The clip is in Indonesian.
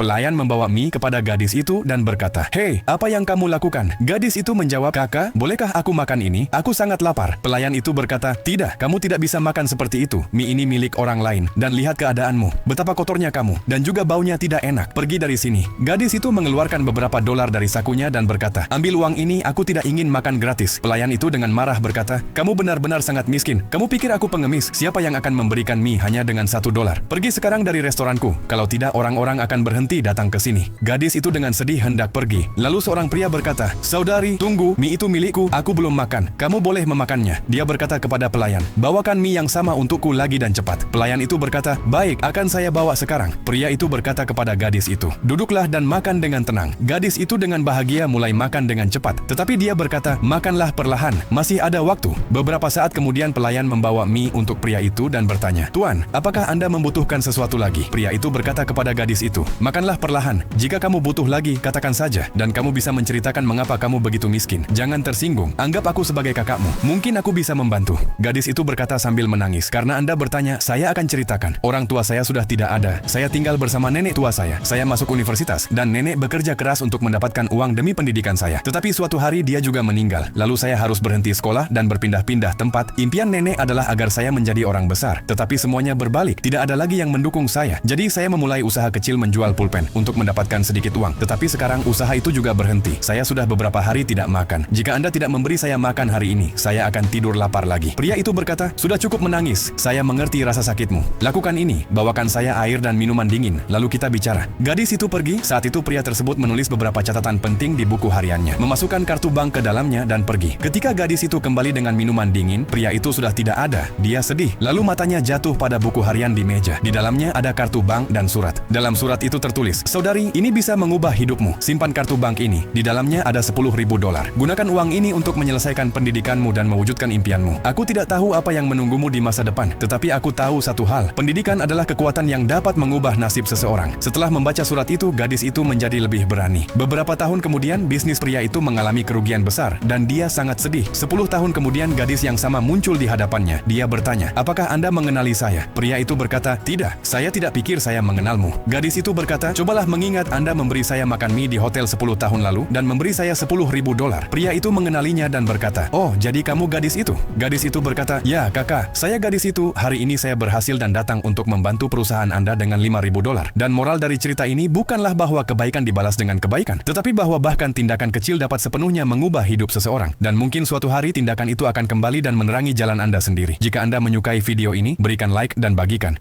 Pelayan membawa mie kepada gadis itu dan berkata, "Hei, apa yang kamu lakukan?" Gadis itu menjawab, "Kakak, bolehkah aku makan ini? Aku sangat lapar." Pelayan itu berkata, "Tidak, kamu tidak bisa makan seperti itu. Mie ini milik orang lain. Dan lihat keadaanmu, betapa kotornya kamu, dan juga baunya tidak enak. Pergi dari sini." Gadis itu mengeluarkan beberapa dolar dari sakunya dan berkata, "Ambil uang ini, aku tidak ingin makan gratis." Pelayan itu dengan marah berkata, "Kamu benar-benar sangat miskin. Kamu pikir aku pengemis? Siapa yang akan memberikan mie hanya dengan $1? Pergi sekarang dari restoranku. Kalau tidak, orang-orang akan berhenti datang ke sini." Gadis itu dengan sedih hendak pergi. Lalu seorang pria berkata, "Saudari, tunggu, mie itu milikku, aku belum makan. Kamu boleh memakannya." Dia berkata kepada pelayan, "Bawakan mie yang sama untukku lagi dan cepat." Pelayan itu berkata, "Baik, akan saya bawa sekarang." Pria itu berkata kepada gadis itu, "Duduklah dan makan dengan tenang." Gadis itu dengan bahagia mulai makan dengan cepat. Tetapi dia berkata, "Makanlah perlahan, masih ada waktu." Beberapa saat kemudian pelayan membawa mie untuk pria itu dan bertanya, "Tuan, apakah Anda membutuhkan sesuatu lagi?" Pria itu berkata kepada gadis itu, "Makanlah perlahan. Jika kamu butuh lagi, katakan saja, dan kamu bisa menceritakan mengapa kamu begitu miskin. Jangan tersinggung, anggap aku sebagai kakakmu. Mungkin aku bisa membantu." Gadis itu berkata sambil menangis, "Karena Anda bertanya, saya akan ceritakan. Orang tua saya sudah tidak ada. Saya tinggal bersama nenek tua saya. Saya masuk universitas, dan nenek bekerja keras untuk mendapatkan uang demi pendidikan saya. Tetapi suatu hari dia juga meninggal. Lalu saya harus berhenti sekolah dan berpindah-pindah tempat. Impian nenek adalah agar saya menjadi orang besar. Tetapi semuanya berbalik. Tidak ada lagi yang mendukung saya. Jadi saya memulai usaha kecil menjual pulpen untuk mendapatkan sedikit uang. Tetapi sekarang usaha itu juga berhenti. Saya sudah beberapa hari tidak makan. Jika Anda tidak memberi saya makan hari ini, saya akan tidur lapar lagi." Pria itu berkata, "Sudah cukup menangis. Saya mengerti rasa sakitmu. Lakukan ini, bawakan saya air dan minuman dingin, lalu kita bicara." Gadis itu pergi. Saat itu pria tersebut menulis beberapa catatan penting di buku hariannya, memasukkan kartu bank ke dalamnya dan pergi. Ketika gadis itu kembali dengan minuman dingin, pria itu sudah tidak ada. Dia sedih. Lalu matanya jatuh pada buku harian di meja. Di dalamnya ada kartu bank dan surat. Dalam surat itu tertulis, "Saudari, ini bisa mengubah hidupmu. Simpan kartu bank ini. Di dalamnya ada $10.000. Gunakan uang ini untuk menyelesaikan pendidikanmu dan mewujudkan impianmu. Aku tidak tahu apa yang menunggumu di masa depan, tetapi aku tahu satu hal. Pendidikan adalah kekuatan yang dapat mengubah nasib seseorang." Setelah membaca surat itu, gadis itu menjadi lebih berani. Beberapa tahun kemudian, bisnis pria itu mengalami kerugian besar, dan dia sangat sedih. 10 tahun kemudian, gadis yang sama muncul di hadapannya. Dia bertanya, "Apakah Anda mengenali saya?" Pria itu berkata, "Tidak, saya tidak pikir saya mengenalmu." Gadis itu berkata, "Cobalah mengingat Anda memberi saya makan mie di hotel 10 tahun lalu, dan memberi saya $10.000. Pria itu mengenalinya dan berkata, "Oh, jadi kamu gadis itu?" Gadis itu berkata, "Ya, kakak, saya gadis itu. Hari ini saya berhasil dan datang untuk membantu perusahaan Anda dengan $5.000. Dan moral dari cerita ini bukanlah bahwa kebaikan dibalas dengan kebaikan, tetapi bahwa bahkan tindakan kecil dapat sepenuhnya mengubah hidup seseorang. Dan mungkin suatu hari tindakan itu akan kembali dan menerangi jalan Anda sendiri." Jika Anda menyukai video ini, berikan like dan bagikan.